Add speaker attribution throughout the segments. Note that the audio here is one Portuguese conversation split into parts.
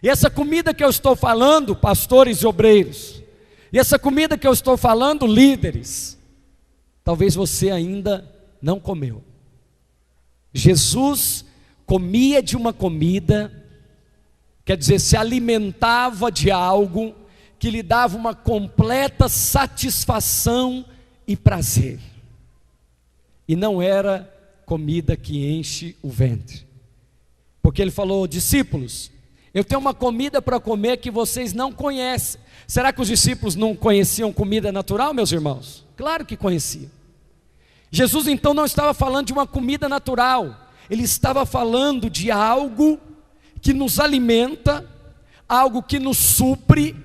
Speaker 1: E essa comida que eu estou falando, pastores e obreiros, e essa comida que eu estou falando, líderes, talvez você ainda não comeu. Jesus comia de uma comida, quer dizer, se alimentava de algo que lhe dava uma completa satisfação e prazer. E não era comida que enche o ventre. Porque ele falou: discípulos, eu tenho uma comida para comer que vocês não conhecem. Será que os discípulos não conheciam comida natural, meus irmãos? Claro que conheciam. Jesus então não estava falando de uma comida natural, ele estava falando de algo que nos alimenta, algo que nos supre,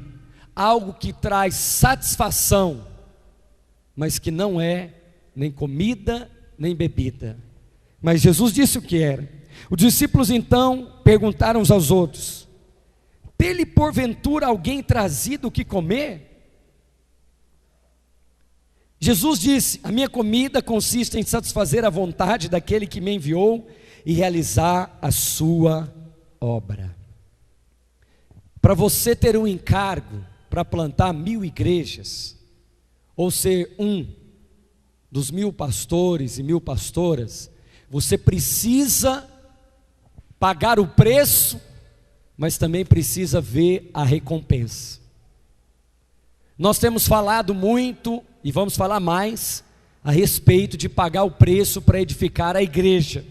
Speaker 1: algo que traz satisfação, mas que não é nem comida, nem bebida. Mas Jesus disse o que era. Os discípulos então perguntaram uns aos outros: tem-lhe porventura alguém trazido o que comer? Jesus disse: a minha comida consiste em satisfazer a vontade daquele que me enviou e realizar a sua obra. Para você ter um encargo para plantar 1000 igrejas, ou ser um dos 1000 pastores e 1000 pastoras, você precisa pagar o preço, mas também precisa ver a recompensa. Nós temos falado muito, e vamos falar mais, a respeito de pagar o preço para edificar a igreja.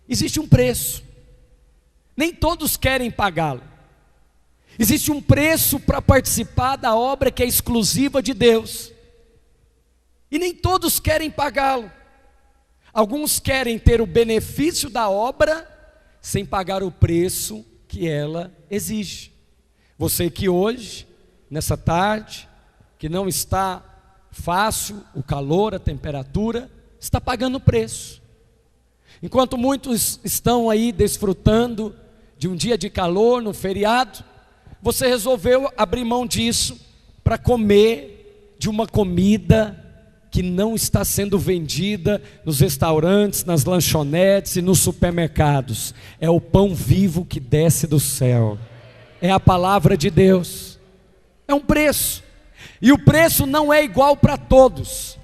Speaker 1: Existe um preço, nem todos querem pagá-lo. Existe um preço para participar da obra que é exclusiva de Deus, e nem todos querem pagá-lo. Alguns querem ter o benefício da obra, sem pagar o preço que ela exige. Você que hoje, nessa tarde, que não está fácil, o calor, a temperatura, está pagando o preço. Enquanto muitos estão aí desfrutando de um dia de calor no feriado, você resolveu abrir mão disso para comer de uma comida que não está sendo vendida nos restaurantes, nas lanchonetes e nos supermercados. É o pão vivo que desce do céu, é a palavra de Deus. É um preço, e o preço não é igual para todos.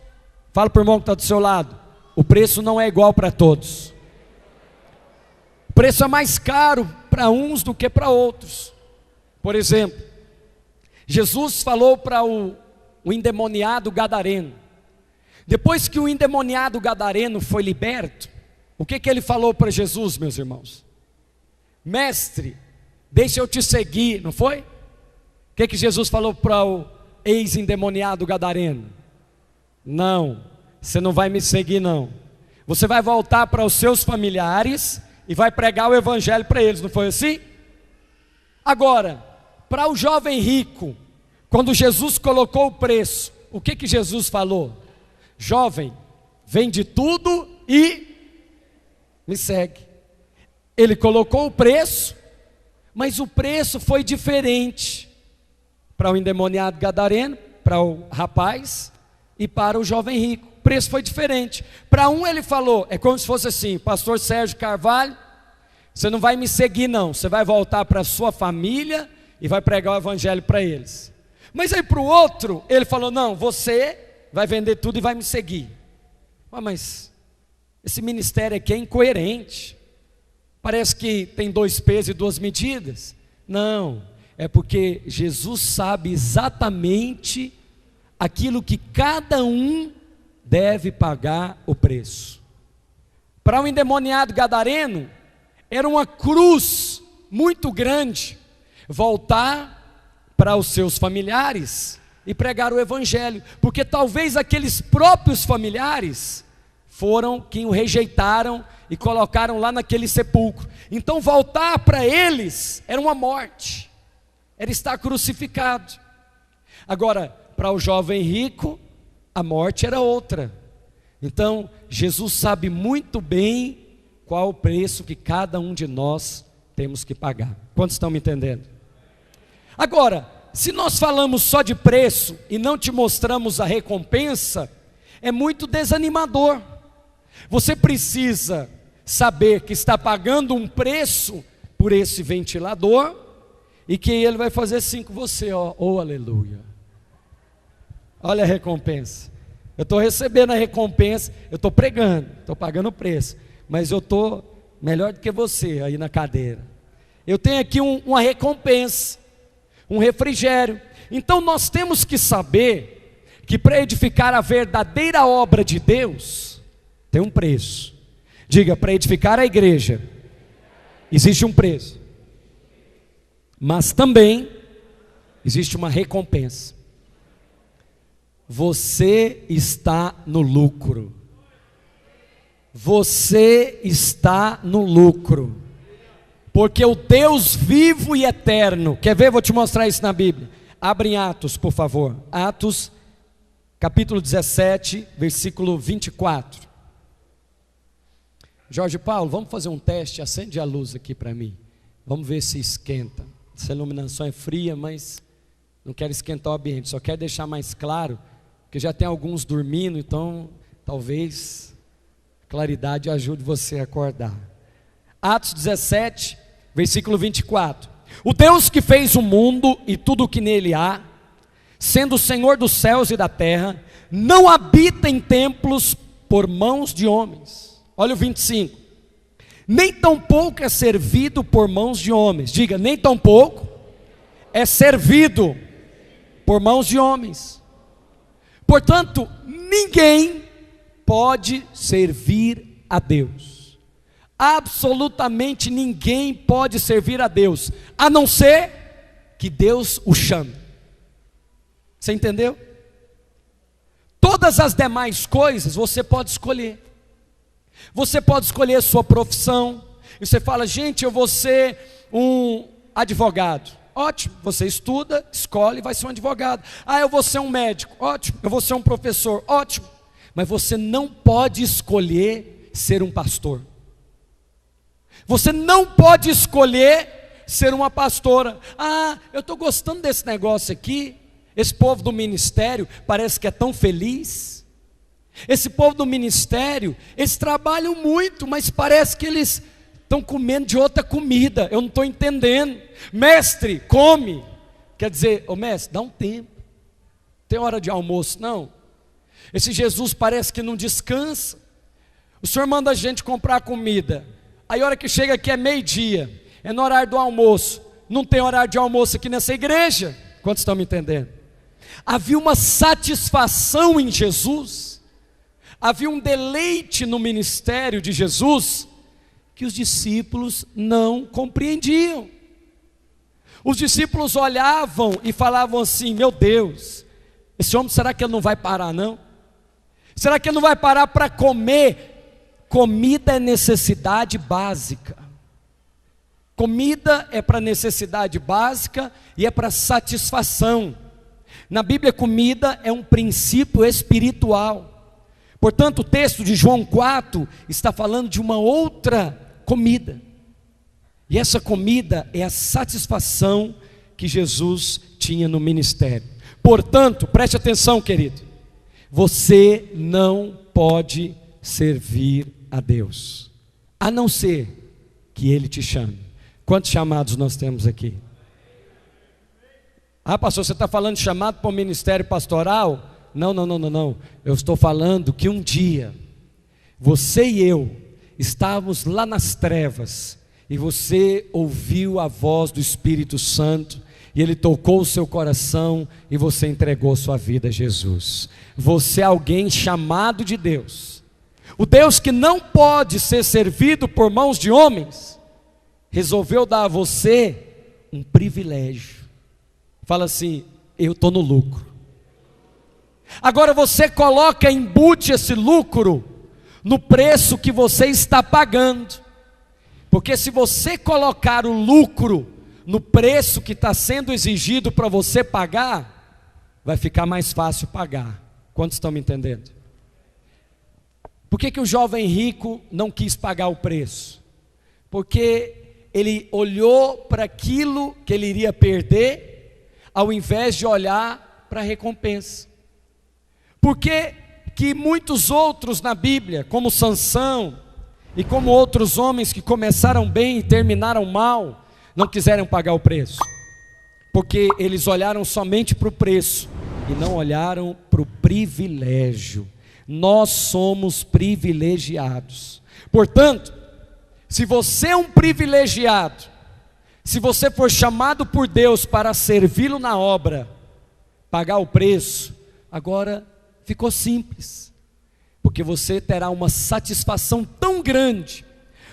Speaker 1: Fala para o irmão que está do seu lado: o preço não é igual para todos. O preço é mais caro para uns do que para outros. Por exemplo, Jesus falou para o endemoniado gadareno. Depois que o endemoniado gadareno foi liberto, o que ele falou para Jesus, meus irmãos? Mestre, deixa eu te seguir, não foi? O que Jesus falou para o ex-endemoniado gadareno? Não, você não vai me seguir não. Você vai voltar para os seus familiares e vai pregar o evangelho para eles, não foi assim? Agora, para o jovem rico, quando Jesus colocou o preço, o que Jesus falou? Jovem, vende tudo e me segue. Ele colocou o preço, mas o preço foi diferente para o endemoniado gadareno, para o rapaz e para o jovem rico. O preço foi diferente. Para um ele falou, é como se fosse assim: pastor Sérgio Carvalho, você não vai me seguir não, você vai voltar para a sua família e vai pregar o evangelho para eles. Mas aí para o outro, ele falou: não, você vai vender tudo e vai me seguir. Mas esse ministério aqui é incoerente, parece que tem 2 pesos e 2 medidas. Não, é porque Jesus sabe exatamente aquilo que cada um deve pagar o preço. Para um endemoniado gadareno, era uma cruz muito grande voltar para os seus familiares e pregar o evangelho, porque talvez aqueles próprios familiares foram quem o rejeitaram e colocaram lá naquele sepulcro. Então voltar para eles era uma morte, era estar crucificado. Agora, para o jovem rico, a morte era outra. Então Jesus sabe muito bem qual o preço que cada um de nós temos que pagar. Quantos estão me entendendo? Agora, se nós falamos só de preço e não te mostramos a recompensa, é muito desanimador. Você precisa saber que está pagando um preço por esse ventilador, e que Ele vai fazer assim com você, ó, oh aleluia. Olha a recompensa. Eu estou recebendo a recompensa, eu estou pregando, estou pagando o preço, mas eu estou melhor do que você aí na cadeira. Eu tenho aqui uma recompensa, um refrigério. Então nós temos que saber que para edificar a verdadeira obra de Deus, tem um preço. Diga, para edificar a igreja, existe um preço, mas também existe uma recompensa. Você está no lucro. Você está no lucro. Porque o Deus vivo e eterno, quer ver? Vou te mostrar isso na Bíblia. Abre em Atos, por favor. Atos, capítulo 17, versículo 24. Jorge Paulo, vamos fazer um teste. Acende a luz aqui para mim. Vamos ver se esquenta. Essa iluminação é fria, mas não quero esquentar o ambiente. Só quero deixar mais claro, porque já tem alguns dormindo, então talvez a claridade ajude você a acordar. Atos 17, versículo 24. O Deus que fez o mundo e tudo o que nele há, sendo o Senhor dos céus e da terra, não habita em templos por mãos de homens. Olha o 25. Nem tampouco é servido por mãos de homens. Diga, nem tampouco é servido por mãos de homens. Portanto, ninguém pode servir a Deus. Absolutamente ninguém pode servir a Deus, a não ser que Deus o chame. Você entendeu? Todas as demais coisas você pode escolher. Você pode escolher a sua profissão. E você fala, gente, eu vou ser um advogado. Ótimo, você estuda, escolhe e vai ser um advogado. Ah, eu vou ser um médico. Ótimo, eu vou ser um professor. Ótimo. Mas você não pode escolher ser um pastor. Você não pode escolher ser uma pastora. Ah, eu estou gostando desse negócio aqui. Esse povo do ministério parece que é tão feliz. Esse povo do ministério, eles trabalham muito, mas parece que eles estão comendo de outra comida. Eu não estou entendendo. Mestre, come. Quer dizer, ô mestre, dá um tempo. Tem hora de almoço, não. Esse Jesus parece que não descansa. O senhor manda a gente comprar comida. Aí a hora que chega aqui é meio-dia. É no horário do almoço. Não tem horário de almoço aqui nessa igreja. Quantos estão me entendendo? Havia uma satisfação em Jesus. Havia um deleite no ministério de Jesus que os discípulos não compreendiam. Os discípulos olhavam e falavam assim, meu Deus, esse homem, será que ele não vai parar não? Será que ele não vai parar para comer? Comida é necessidade básica. Comida é para necessidade básica e é para satisfação. Na Bíblia, comida é um princípio espiritual. Portanto, o texto de João 4 está falando de uma outra comida. E essa comida é a satisfação que Jesus tinha no ministério. Portanto, preste atenção, querido. Você não pode servir a Deus, a não ser que Ele te chame. Quantos chamados nós temos aqui? Ah, pastor, você está falando de chamado para o ministério pastoral? Não. Eu estou falando que um dia, você e eu, estávamos lá nas trevas, e você ouviu a voz do Espírito Santo, e Ele tocou o seu coração, e você entregou sua vida a Jesus. Você é alguém chamado de Deus. O Deus que não pode ser servido por mãos de homens, resolveu dar a você um privilégio. Fala assim, eu estou no lucro. Agora você coloca, embute esse lucro no preço que você está pagando. Porque se você colocar o lucro no preço que está sendo exigido para você pagar, vai ficar mais fácil pagar. Quantos estão me entendendo? Por que o jovem rico não quis pagar o preço? Porque ele olhou para aquilo que ele iria perder, ao invés de olhar para a recompensa. Por que muitos outros na Bíblia, como Sansão, e como outros homens que começaram bem e terminaram mal, não quiseram pagar o preço? porque eles olharam somente para o preço e não olharam para o privilégio. Nós somos privilegiados. Portanto, se você é um privilegiado, se você for chamado por Deus para servi-lo na obra, pagar o preço, agora ficou simples, porque você terá uma satisfação tão grande,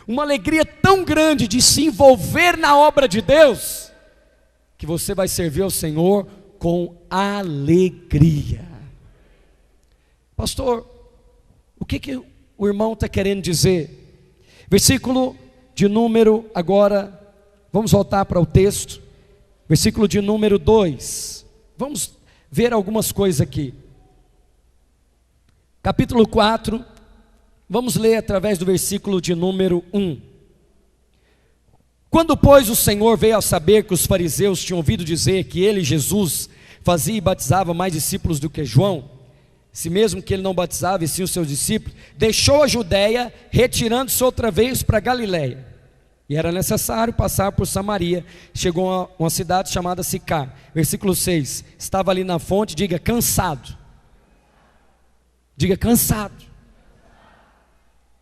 Speaker 1: uma alegria tão grande de se envolver na obra de Deus, que você vai servir ao Senhor com alegria. Pastor, o que o irmão está querendo dizer? Versículo de número, agora, vamos voltar para o texto, versículo de número 2, vamos ver algumas coisas aqui. Capítulo 4, vamos ler através do versículo de número 1. Quando, pois, o Senhor veio a saber que os fariseus tinham ouvido dizer que ele, Jesus, fazia e batizava mais discípulos do que João, se mesmo que ele não batizava e sim os seus discípulos, deixou a Judéia, retirando-se outra vez para Galiléia. E era necessário passar por Samaria. Chegou a uma cidade chamada Sicar. Versículo 6, estava ali na fonte, diga cansado. Diga cansado.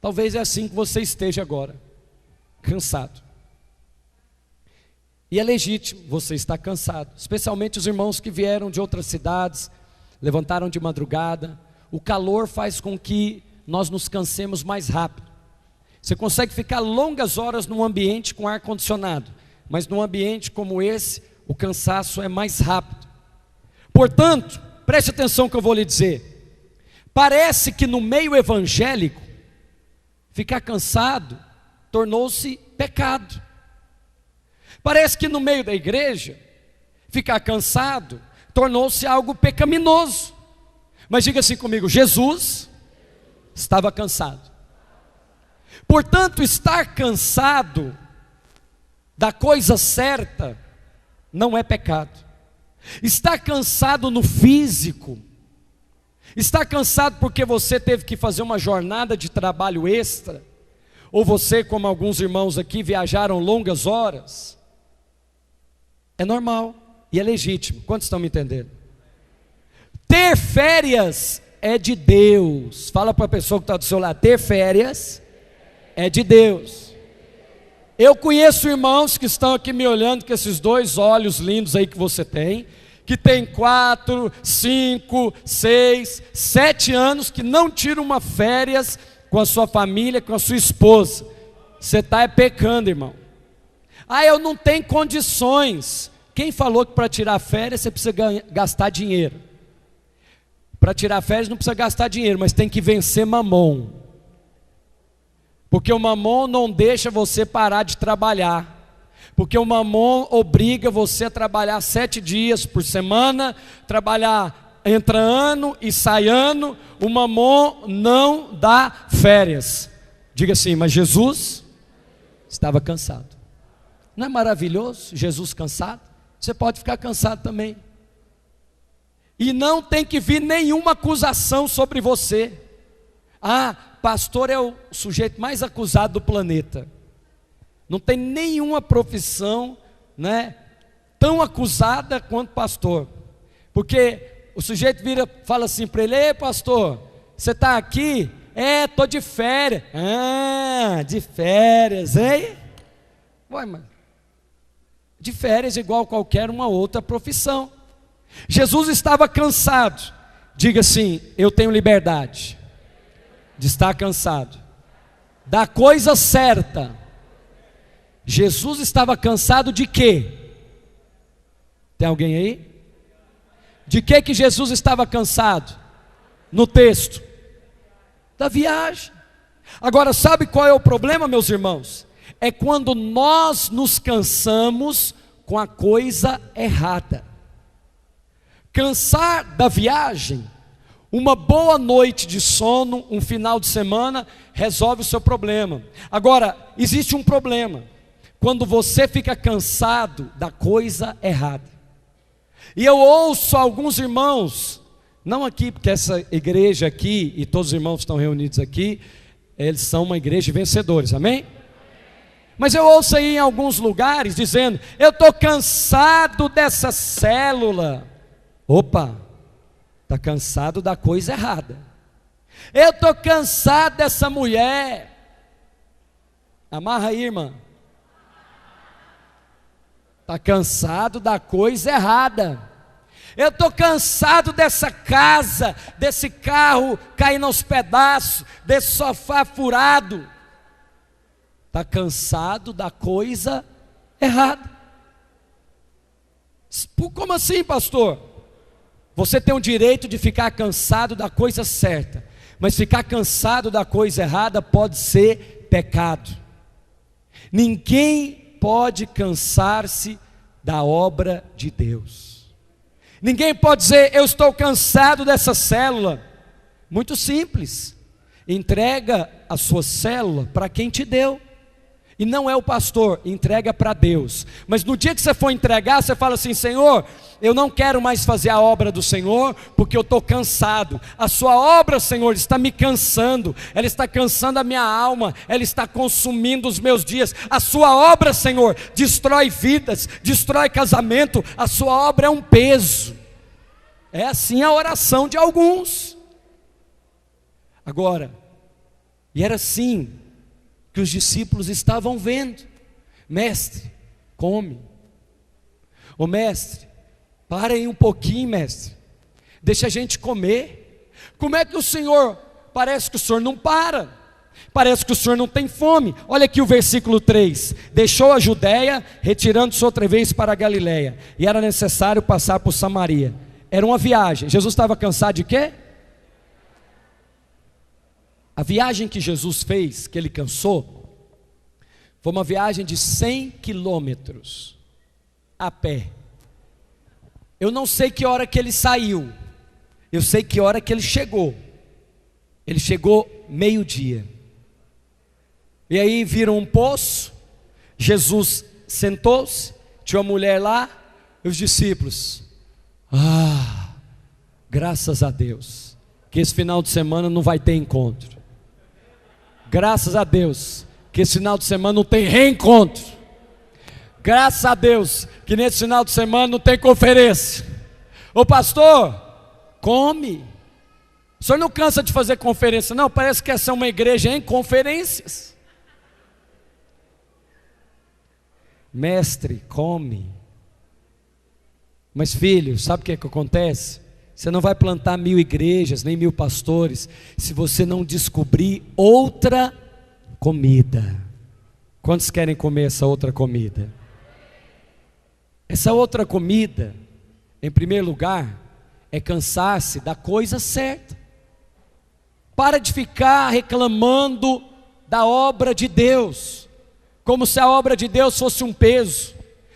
Speaker 1: Talvez é assim que você esteja agora, cansado. E é legítimo você estar cansado, especialmente os irmãos que vieram de outras cidades, levantaram de madrugada. O calor faz com que nós nos cansemos mais rápido. Você consegue ficar longas horas num ambiente com ar condicionado, mas num ambiente como esse, o cansaço é mais rápido. Portanto, preste atenção no que eu vou lhe dizer. Parece que no meio evangélico, ficar cansado tornou-se pecado. Parece que no meio da igreja, ficar cansado tornou-se algo pecaminoso. Mas diga assim comigo: Jesus estava cansado. Portanto, estar cansado da coisa certa não é pecado. Estar cansado no físico, estar cansado porque você teve que fazer uma jornada de trabalho extra, ou você, como alguns irmãos aqui, viajaram longas horas, é normal e é legítimo. Quantos estão me entendendo? Ter férias é de Deus. Fala para a pessoa que está do seu lado: ter férias é de Deus. Eu conheço irmãos que estão aqui me olhando com esses dois olhos lindos aí que você tem, que tem 4, 5, 6, 7 anos, que não tiram uma férias com a sua família, com a sua esposa. Você está pecando, irmão. Ah, eu não tenho condições. Quem falou que para tirar férias você precisa gastar dinheiro? Para tirar férias não precisa gastar dinheiro, mas tem que vencer mamon. Porque o mamon não deixa você parar de trabalhar. Porque o mamon obriga você a trabalhar 7 dias por semana, trabalhar entra ano e sai ano. O mamon não dá férias. Diga assim: mas Jesus estava cansado. Não é maravilhoso Jesus cansado? Você pode ficar cansado também. E não tem que vir nenhuma acusação sobre você. Ah, pastor é o sujeito mais acusado do planeta. Não tem nenhuma profissão, né, tão acusada quanto pastor. Porque o sujeito vira, fala assim para ele: ei pastor, você está aqui? Estou de férias. Ah, de férias, hein? Ué, mas de férias igual qualquer uma outra profissão. Jesus estava cansado. Diga assim: eu tenho liberdade de estar cansado da coisa certa. Jesus estava cansado de quê? Tem alguém aí? De que Jesus estava cansado? No texto da viagem. Agora, sabe qual é o problema, meus irmãos? É quando nós nos cansamos com a coisa errada. Cansar da viagem, uma boa noite de sono, um final de semana, resolve o seu problema. Agora, existe um problema, quando você fica cansado da coisa errada. E eu ouço alguns irmãos, não aqui, porque essa igreja aqui, e todos os irmãos que estão reunidos aqui, eles são uma igreja de vencedores, amém? Mas eu ouço aí em alguns lugares dizendo: eu estou cansado dessa célula. Opa, está cansado da coisa errada. Eu estou cansado dessa mulher. Amarra aí, irmã. Está cansado da coisa errada. Eu estou cansado dessa casa, desse carro caindo aos pedaços, desse sofá furado. Está cansado da coisa errada. Como assim, pastor? Você tem o direito de ficar cansado da coisa certa, mas ficar cansado da coisa errada pode ser pecado. Ninguém pode cansar-se da obra de Deus. Ninguém pode dizer: eu estou cansado dessa célula. Muito simples. Entrega a sua célula para quem te deu. E não é o pastor, entrega para Deus. Mas no dia que você for entregar, você fala assim: Senhor, eu não quero mais fazer a obra do Senhor, porque eu estou cansado. A sua obra, Senhor, está me cansando. Ela está cansando a minha alma. Ela está consumindo os meus dias. A sua obra, Senhor, destrói vidas, destrói casamento. A sua obra é um peso. É assim a oração de alguns. Agora, e era assim que os discípulos estavam vendo: mestre, come. Ô mestre, para aí um pouquinho, mestre, deixa a gente comer. Como é que o Senhor, parece que o Senhor não para, parece que o Senhor não tem fome. Olha aqui o versículo 3: deixou a Judéia, retirando-se outra vez para a Galiléia, e era necessário passar por Samaria. Era uma viagem. Jesus estava cansado de quê? A viagem que Jesus fez, que ele cansou, foi uma viagem de 100 quilômetros, a pé. Eu não sei que hora que ele saiu, eu sei que hora que ele chegou. Ele chegou meio-dia. E aí viram um poço, Jesus sentou-se, tinha uma mulher lá, e os discípulos: graças a Deus, que esse final de semana não vai ter encontro. Graças a Deus, que esse final de semana não tem reencontro. Graças a Deus, que nesse final de semana não tem conferência. Ô pastor, come. O senhor não cansa de fazer conferência, não? Parece que essa é uma igreja em conferências. Mestre, come. Mas filho, sabe o que acontece? Você não vai plantar 1000 igrejas, nem 1000 pastores, se você não descobrir outra comida. Quantos querem comer essa outra comida? Essa outra comida, em primeiro lugar, é cansar-se da coisa certa. Para de ficar reclamando da obra de Deus, como se a obra de Deus fosse um peso.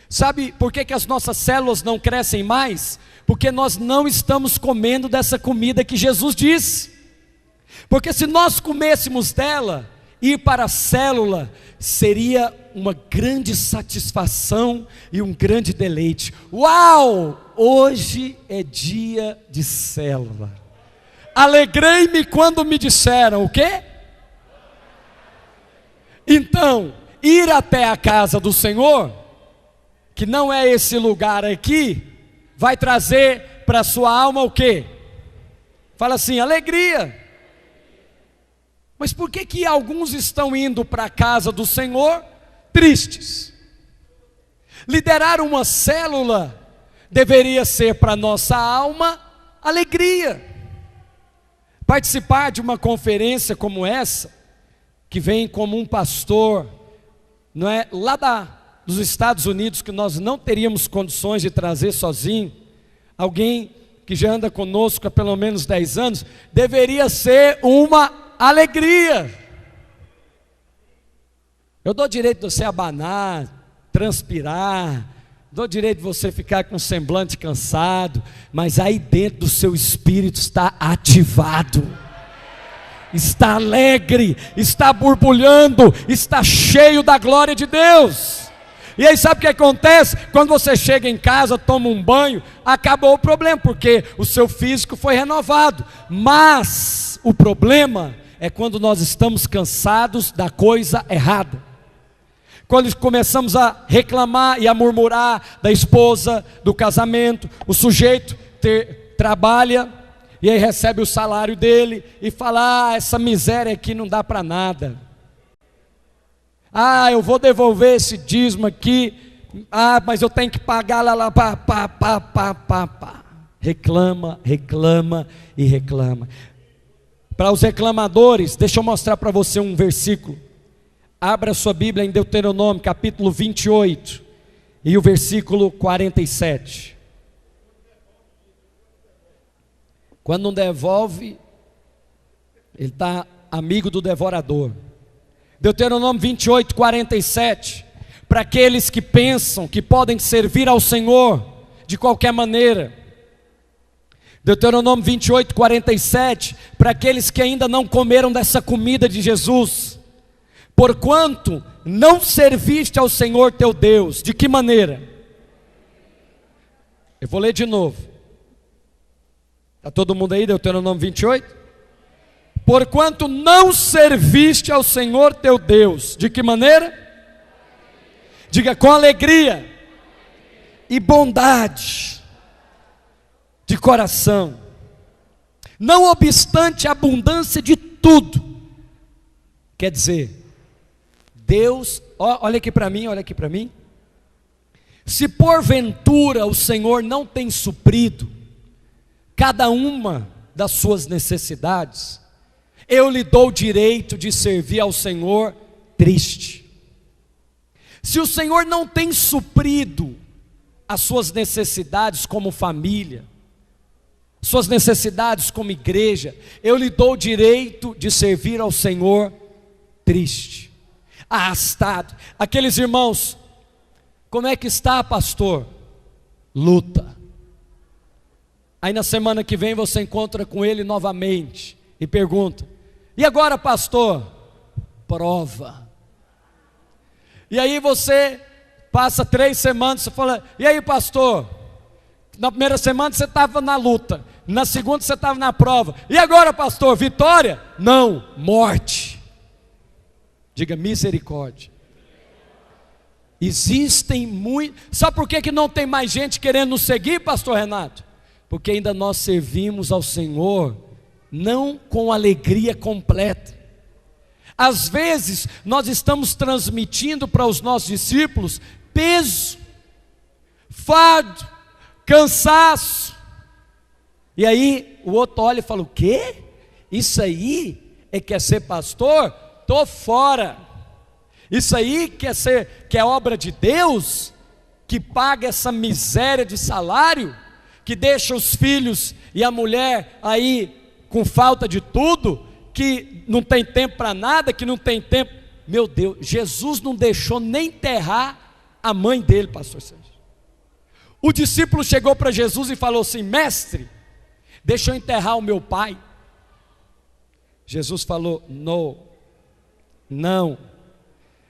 Speaker 1: Sabe por que as nossas células não crescem mais? Porque nós não estamos comendo dessa comida que Jesus disse. Porque se nós comêssemos dela, ir para a célula seria uma grande satisfação e um grande deleite. Uau! Hoje é dia de célula. Alegrei-me quando me disseram o quê? Então, ir até a casa do Senhor, que não é esse lugar aqui, vai trazer para a sua alma o quê? Fala assim: alegria. Mas por que alguns estão indo para a casa do Senhor tristes? Liderar uma célula deveria ser para a nossa alma alegria. Participar de uma conferência como essa, que vem como um pastor, não é, lá dos Estados Unidos, que nós não teríamos condições de trazer sozinho, alguém que já anda conosco há pelo menos 10 anos, deveria ser uma alegria. Eu dou direito de você abanar, transpirar, dou direito de você ficar com um semblante cansado, mas aí dentro do seu espírito está ativado, está alegre, está borbulhando, está cheio da glória de Deus. E aí sabe o que acontece? Quando você chega em casa, toma um banho, acabou o problema, porque o seu físico foi renovado. Mas o problema é quando nós estamos cansados da coisa errada. quando começamos a reclamar e a murmurar da esposa, do casamento, o sujeito trabalha e aí recebe o salário dele e fala: essa miséria aqui não dá para nada. Eu vou devolver esse dízimo aqui, mas eu tenho que pagar lá, pá. Reclama e reclama. Para os reclamadores, deixa eu mostrar para você um versículo. Abra sua Bíblia em Deuteronômio, capítulo 28, e o versículo 47. Quando não devolve, ele está amigo do devorador. Deuteronômio 28, 47. Para aqueles que pensam que podem servir ao Senhor de qualquer maneira. Deuteronômio 28, 47. Para aqueles que ainda não comeram dessa comida de Jesus. Porquanto não serviste ao Senhor teu Deus. De que maneira? Eu vou ler de novo. Está todo mundo aí, Deuteronômio 28? Porquanto não serviste ao Senhor teu Deus. De que maneira? Diga: com alegria e bondade de coração, não obstante a abundância de tudo. Quer dizer, Deus, olha aqui para mim, se porventura o Senhor não tem suprido cada uma das suas necessidades, eu lhe dou o direito de servir ao Senhor triste. Se o Senhor não tem suprido as suas necessidades como família, suas necessidades como igreja, eu lhe dou o direito de servir ao Senhor triste, arrastado. Aqueles irmãos, como é que está, pastor? Luta. Aí na semana que vem você encontra com ele novamente e pergunta: e agora, pastor? Prova. E aí você passa 3 semanas, você fala: e aí, pastor? Na primeira semana você estava na luta, na segunda você estava na prova. E agora, pastor? Vitória? Não, morte. Diga: misericórdia. Existem muitos. Sabe por que não tem mais gente querendo nos seguir, pastor Renato? Porque ainda nós servimos ao Senhor não com alegria completa. Às vezes nós estamos transmitindo para os nossos discípulos peso, fardo, cansaço. E aí o outro olha e fala: o quê? Isso aí quer ser pastor? Estou fora. Isso aí que é obra de Deus, que paga essa miséria de salário, que deixa os filhos e a mulher aí com falta de tudo, que não tem tempo para nada, que não tem tempo. Meu Deus, Jesus não deixou nem enterrar a mãe dele, pastor Sérgio. O discípulo chegou para Jesus e falou assim: mestre, deixa eu enterrar o meu pai. Jesus falou: não,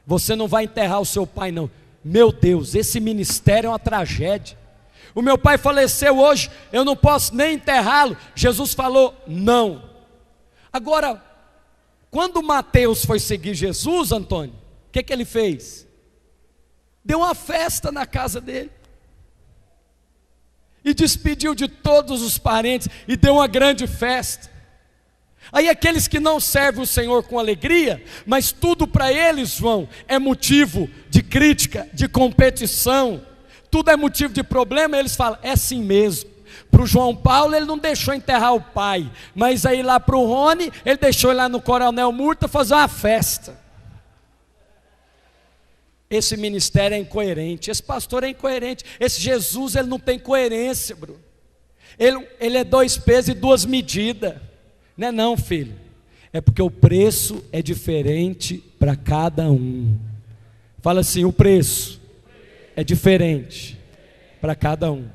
Speaker 1: você não vai enterrar o seu pai não. Meu Deus, esse ministério é uma tragédia. O meu pai faleceu hoje, eu não posso nem enterrá-lo. Jesus falou: não. Agora, quando Mateus foi seguir Jesus, Antônio, o que ele fez? Deu uma festa na casa dele, e despediu de todos os parentes, e deu uma grande festa. Aí aqueles que não servem o Senhor com alegria, mas tudo para eles, João, é motivo de crítica, de competição, tudo é motivo de problema. Eles falam: é assim mesmo. Para o João Paulo ele não deixou enterrar o pai, mas aí lá para o Rony, ele deixou ir lá no Coronel Murta fazer uma festa. Esse ministério é incoerente, esse pastor é incoerente, esse Jesus ele não tem coerência, Bruno. Ele é 2 pesos e 2 medidas. Não é não, filho. É porque o preço é diferente para cada um. Fala assim: o preço é diferente para cada um.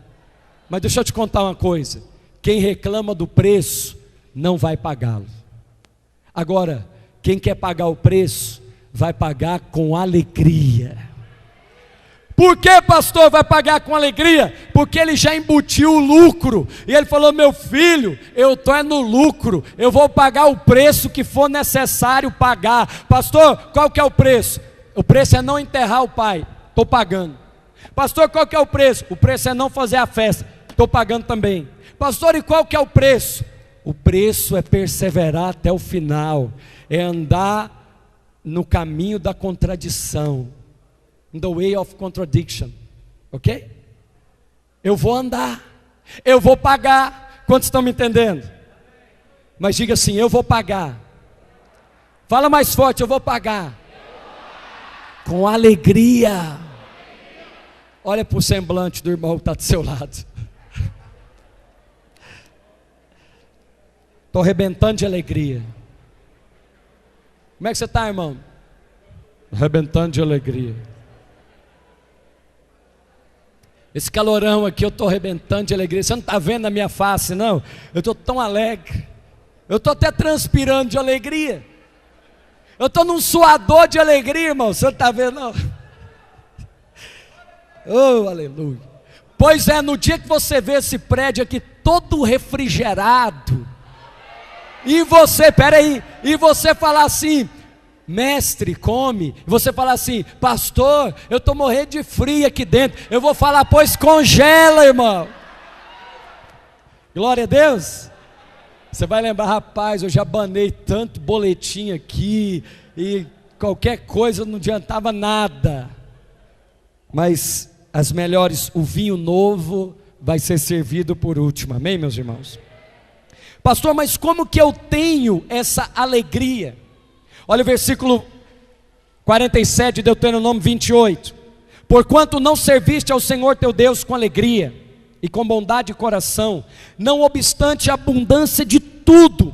Speaker 1: Mas deixa eu te contar uma coisa: quem reclama do preço não vai pagá-lo. Agora, quem quer pagar o preço vai pagar com alegria. Por que, pastor, vai pagar com alegria? Porque ele já embutiu o lucro, e ele falou: meu filho, eu estou no lucro, eu vou pagar o preço que for necessário pagar. Pastor, qual que é o preço? O preço é não enterrar o pai, estou pagando. Pastor, qual que é o preço? O preço é não fazer a festa, estou pagando também. Pastor, e qual que é o preço? O preço é perseverar até o final, é andar no caminho da contradição, in the way of contradiction, ok? Eu vou andar, eu vou pagar. Quantos estão me entendendo? Mas diga assim: eu vou pagar. Fala mais forte: eu vou pagar com alegria. Olha para o semblante do irmão que está do seu lado. Estou arrebentando de alegria. Como é que você está, irmão? Arrebentando de alegria. Esse calorão aqui, eu estou arrebentando de alegria. Você não está vendo a minha face, não? Eu estou tão alegre. Eu estou até transpirando de alegria. Eu estou num suador de alegria, irmão. Você não está vendo, não? Oh, aleluia. Pois é, no dia que você vê esse prédio aqui todo refrigerado, e você, peraí, e você falar assim: mestre, come. E você falar assim: pastor, eu estou morrendo de frio aqui dentro. Eu vou falar: pois congela, irmão. Glória a Deus. Você vai lembrar: rapaz, eu já banei tanto boletim aqui, e qualquer coisa não adiantava nada. Mas as melhores, o vinho novo vai ser servido por último. Amém, meus irmãos? Pastor, mas como que eu tenho essa alegria? Olha o versículo 47 de Deuteronômio 28. Porquanto não serviste ao Senhor teu Deus com alegria e com bondade de coração, não obstante a abundância de tudo,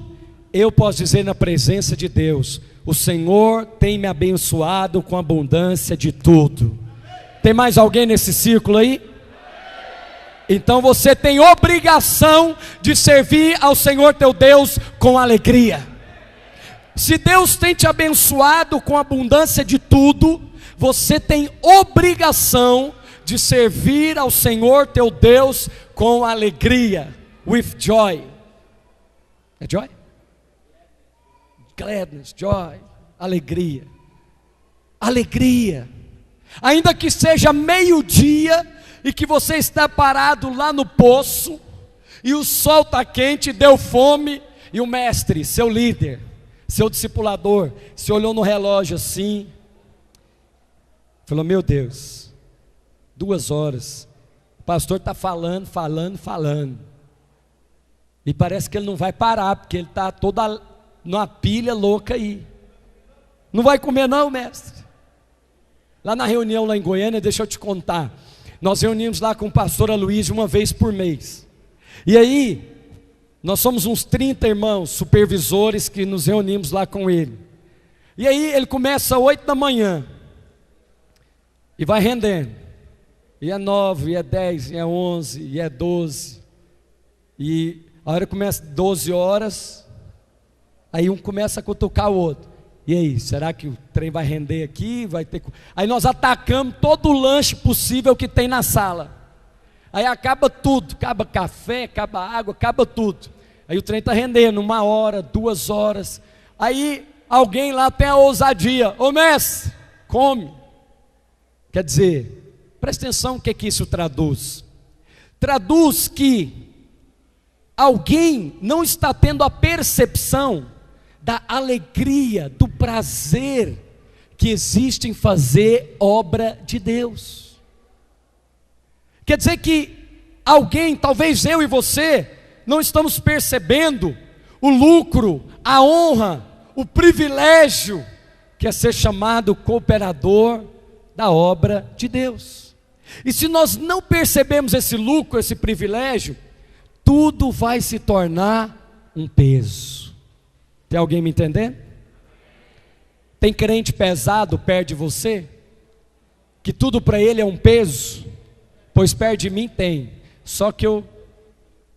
Speaker 1: eu posso dizer na presença de Deus: o Senhor tem me abençoado com abundância de tudo. Tem mais alguém nesse círculo aí? Então você tem obrigação de servir ao Senhor teu Deus com alegria. Se Deus tem te abençoado com abundância de tudo, você tem obrigação de servir ao Senhor teu Deus com alegria. With joy. É joy? Gladness, joy, alegria. Alegria. Ainda que seja meio-dia e que você está parado lá no poço, e o sol está quente, deu fome, e o mestre, seu líder, seu discipulador, se olhou no relógio assim, falou: meu Deus, 2 horas, o pastor está falando, e parece que ele não vai parar, porque ele está toda numa pilha louca aí. Não vai comer não, mestre? Lá na reunião lá em Goiânia, deixa eu te contar, nós reunimos lá com o pastor Aloysio uma vez por mês, e aí nós somos uns 30 irmãos supervisores que nos reunimos lá com ele. E aí ele começa às 8 da manhã e vai rendendo, e é 9, e é 10, e é 11, e é 12, e a hora começa 12 horas, aí um começa a cutucar o outro: e aí, será que o trem vai render aqui? Vai ter... Aí nós atacamos todo o lanche possível que tem na sala. Aí acaba tudo, acaba café, acaba água, acaba tudo. Aí o trem está rendendo 1 hora, 2 horas. Aí alguém lá tem a ousadia: ô mestre, come. Quer dizer, presta atenção o que é que isso traduz. Traduz que alguém não está tendo a percepção da alegria, do prazer que existe em fazer obra de Deus. Quer dizer que alguém, talvez eu e você, não estamos percebendo o lucro, a honra, o privilégio que é ser chamado cooperador da obra de Deus. E se nós não percebemos esse lucro, esse privilégio, tudo vai se tornar um peso. Tem alguém me entendendo? Tem crente pesado perto de você, que tudo para ele é um peso? Pois perto de mim tem, só que eu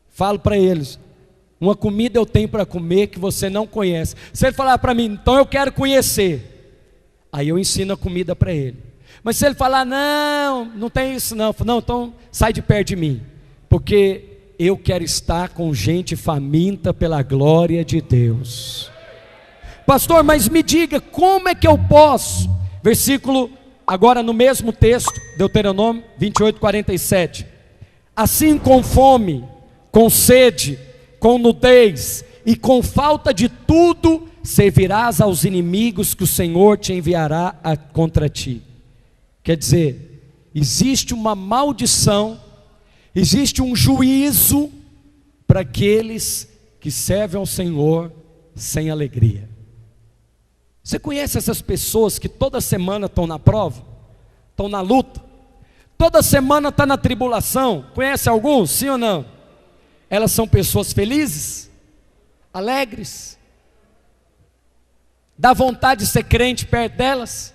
Speaker 1: falo para eles: uma comida eu tenho para comer que você não conhece. Se ele falar para mim: então eu quero conhecer, aí eu ensino a comida para ele. Mas se ele falar: não, não tem isso não, então sai de perto de mim, porque eu quero estar com gente faminta pela glória de Deus. Pastor, mas me diga, como é que eu posso? versículo, agora no mesmo texto, Deuteronômio 28:47. Assim com fome, com sede, com nudez e com falta de tudo, servirás aos inimigos que o Senhor te enviará contra ti. Quer dizer, existe uma maldição, existe um juízo para aqueles que servem ao Senhor sem alegria. Você conhece essas pessoas que toda semana estão na prova, estão na luta, toda semana está na tribulação? Conhece alguns, sim ou não? Elas são pessoas felizes, alegres, dá vontade de ser crente perto delas?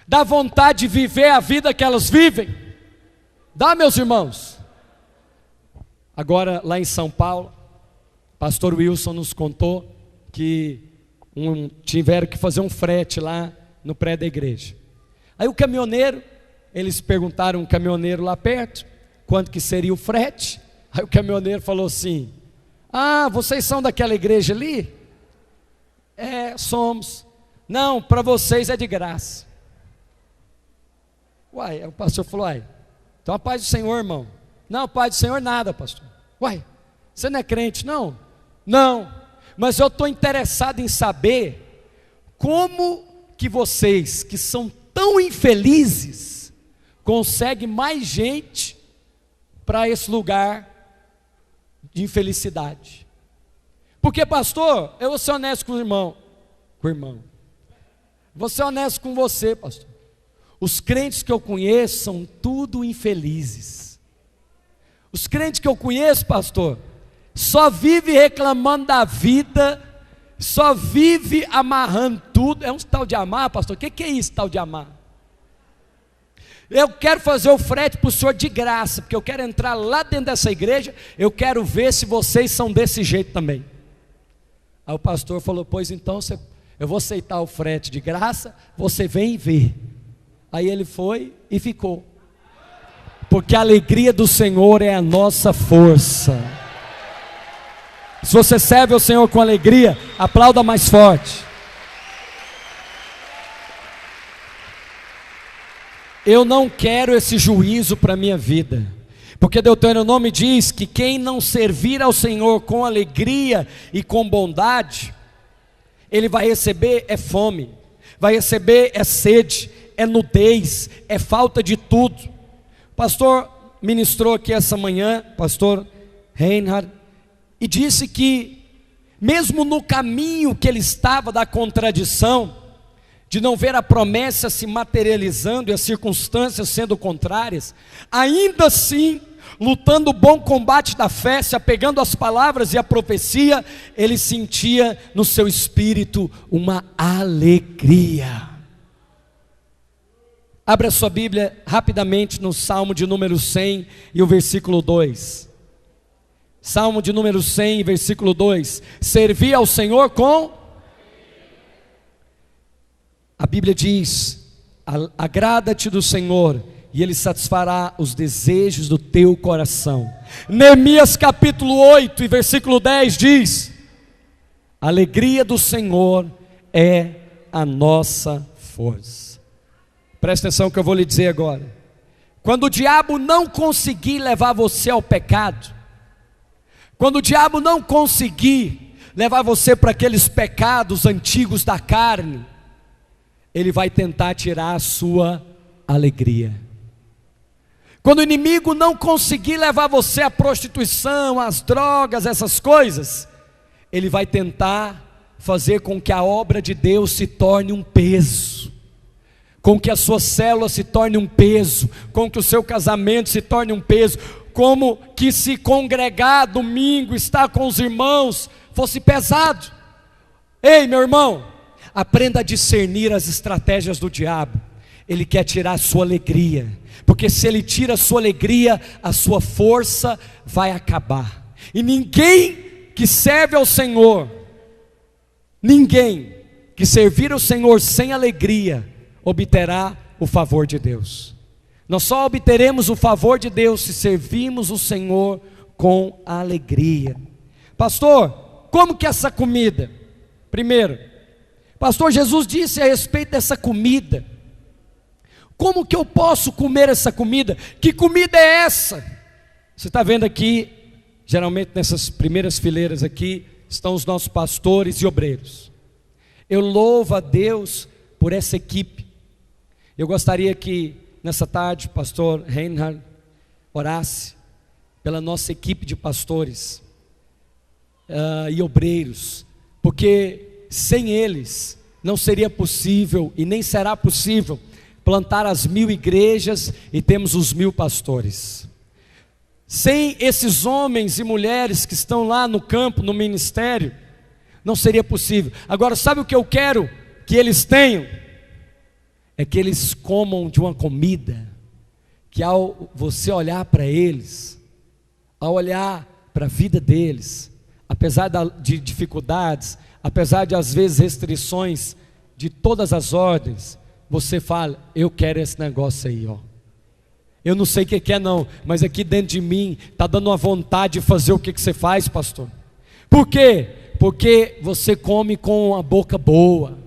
Speaker 1: Dá vontade de viver a vida que elas vivem? Dá, meus irmãos? Agora lá em São Paulo, pastor Wilson nos contou que tiveram que fazer um frete lá no prédio da igreja. Aí o caminhoneiro, eles perguntaram um caminhoneiro lá perto, quanto que seria o frete? Aí o caminhoneiro falou assim: vocês são daquela igreja ali? Somos. Não, para vocês é de graça. Aí o pastor falou: então a paz do Senhor, irmão. Não, paz do Senhor nada, pastor. Você não é crente? Não, mas eu estou interessado em saber como que vocês, que são tão infelizes, conseguem mais gente para esse lugar de infelicidade. Porque, pastor, eu vou ser honesto com o irmão. Vou ser honesto com você, pastor. Os crentes que eu conheço são tudo infelizes. Os crentes que eu conheço, pastor, só vive reclamando da vida, só vive amarrando tudo. É um tal de amar, pastor? O que é isso, tal de amar? Eu quero fazer o frete para o senhor de graça, porque eu quero entrar lá dentro dessa igreja, eu quero ver se vocês são desse jeito também. Aí o pastor falou: pois então, eu vou aceitar o frete de graça, você vem e vê. Aí ele foi e ficou, porque a alegria do Senhor é a nossa força. Se você serve ao Senhor com alegria, aplauda mais forte. Eu não quero esse juízo para a minha vida, porque Deuteronômio diz que quem não servir ao Senhor com alegria e com bondade, ele vai receber fome, vai receber sede, nudez, falta de tudo. O pastor ministrou aqui essa manhã, pastor Reinhard, e disse que mesmo no caminho que ele estava da contradição, de não ver a promessa se materializando e as circunstâncias sendo contrárias, ainda assim, lutando o bom combate da fé, se apegando às palavras e à profecia, ele sentia no seu espírito uma alegria. Abra a sua Bíblia rapidamente no Salmo de número 100 e o versículo 2. Salmo de número 100, versículo 2. Servir ao Senhor com... A Bíblia diz: agrada-te do Senhor e Ele satisfará os desejos do teu coração. Neemias capítulo 8 e versículo 10 diz: a alegria do Senhor é a nossa força. Presta atenção que eu vou lhe dizer agora. Quando o diabo não conseguir levar você ao pecado, quando o diabo não conseguir levar você para aqueles pecados antigos da carne, ele vai tentar tirar a sua alegria. Quando o inimigo não conseguir levar você à prostituição, às drogas, essas coisas, ele vai tentar fazer com que a obra de Deus se torne um peso, com que a sua célula se torne um peso, com que o seu casamento se torne um peso, como que se congregar domingo, estar com os irmãos, fosse pesado. Ei, meu irmão, aprenda a discernir as estratégias do diabo. Ele quer tirar a sua alegria, porque se ele tira a sua alegria, a sua força vai acabar. E ninguém que serve ao Senhor, ninguém que servir ao Senhor sem alegria, obterá o favor de Deus. Nós só obteremos o favor de Deus se servirmos o Senhor com alegria. Pastor, como que essa comida? Primeiro, Pastor, Jesus disse a respeito dessa comida. Como que eu posso comer essa comida? Que comida é essa? Você está vendo aqui, geralmente nessas primeiras fileiras aqui, estão os nossos pastores e obreiros. Eu louvo a Deus por essa equipe. Eu gostaria que nessa tarde o pastor Reinhard orasse pela nossa equipe de pastores e obreiros, porque sem eles não seria possível e nem será possível plantar as 1000 igrejas e temos os 1000 pastores. Sem esses homens e mulheres que estão lá no campo, no ministério, não seria possível. Agora, sabe o que eu quero que eles tenham? É que eles comam de uma comida que, ao você olhar para eles, ao olhar para a vida deles, apesar de dificuldades, apesar de às vezes restrições de todas as ordens, você fala, eu quero esse negócio aí, ó. Eu não sei o que é não, mas aqui dentro de mim está dando uma vontade de fazer o que você faz, pastor. Por quê? Porque você come com a boca boa,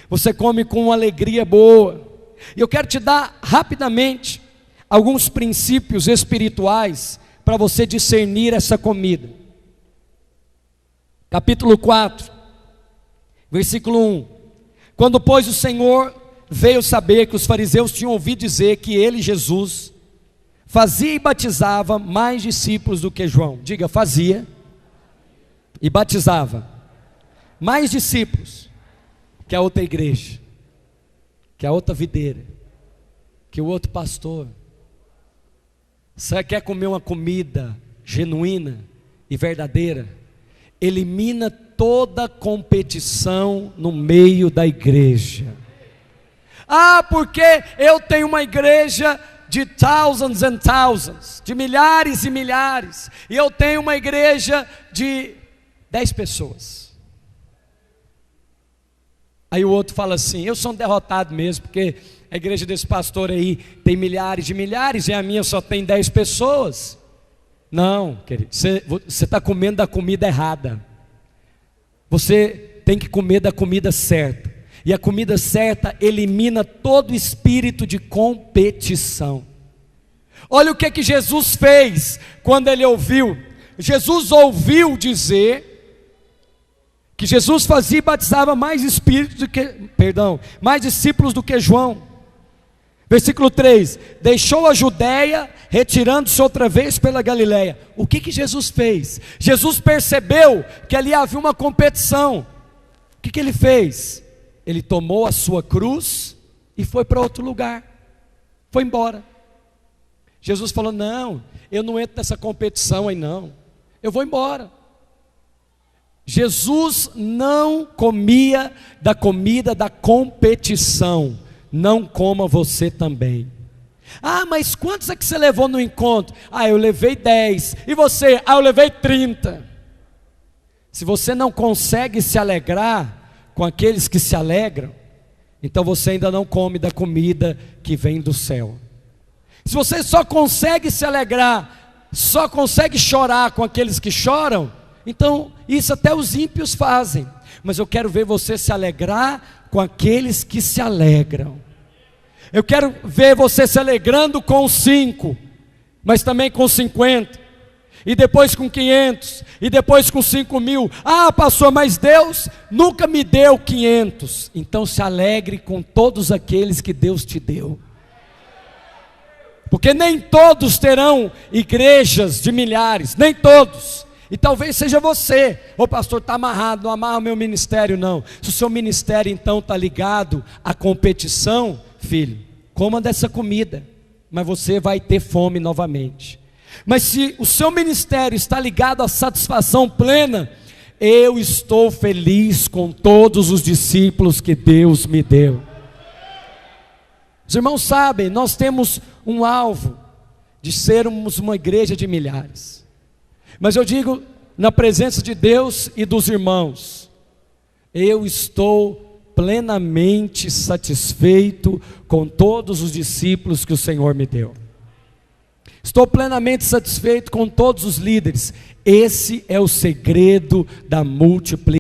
Speaker 1: você come com uma alegria boa. E eu quero te dar rapidamente alguns princípios espirituais para você discernir essa comida. Capítulo 4, versículo 1. Quando, pois, o Senhor veio saber que os fariseus tinham ouvido dizer que ele, Jesus, fazia e batizava mais discípulos do que João. Diga, fazia e batizava mais discípulos que a outra igreja, que a outra videira, que o outro pastor. Você quer comer uma comida genuína e verdadeira? Elimina toda competição no meio da igreja. Ah, porque eu tenho uma igreja de thousands and thousands, de milhares e milhares, e eu tenho uma igreja de 10 pessoas. Aí o outro fala assim, eu sou um derrotado mesmo, porque a igreja desse pastor aí tem milhares de milhares, e a minha só tem 10 pessoas. Não, querido, você está comendo da comida errada. Você tem que comer da comida certa. E a comida certa elimina todo espírito de competição. Olha o que Jesus fez quando ele ouviu. Jesus ouviu dizer que Jesus fazia e batizava mais discípulos do que João. Versículo 3: deixou a Judéia, retirando-se outra vez pela Galileia. O que Jesus fez? Jesus percebeu que ali havia uma competição. O que ele fez? Ele tomou a sua cruz e foi para outro lugar, foi embora. Jesus falou, não, eu não entro nessa competição aí não, eu vou embora. Jesus não comia da comida da competição. Não coma você também. Ah, mas quantos é que você levou no encontro? Ah, eu levei 10. E você? Ah, eu levei 30. Se você não consegue se alegrar com aqueles que se alegram, então você ainda não come da comida que vem do céu. Se você só consegue se alegrar, só consegue chorar com aqueles que choram, então isso até os ímpios fazem. Mas eu quero ver você se alegrar com aqueles que se alegram. Eu quero ver você se alegrando com os 5, mas também com 50, e depois com 500, e depois com 5.000. Ah, pastor, mas Deus nunca me deu 500. Então se alegre com todos aqueles que Deus te deu, porque nem todos terão igrejas de milhares, nem todos. E talvez seja você, ô pastor, está amarrado, não amarra o meu ministério não. Se o seu ministério então está ligado à competição, filho, coma dessa comida, mas você vai ter fome novamente. Mas se o seu ministério está ligado à satisfação plena, eu estou feliz com todos os discípulos que Deus me deu. Os irmãos sabem, nós temos um alvo de sermos uma igreja de milhares. Mas eu digo, na presença de Deus e dos irmãos, eu estou plenamente satisfeito com todos os discípulos que o Senhor me deu. Estou plenamente satisfeito com todos os líderes. Esse é o segredo da multiplicação.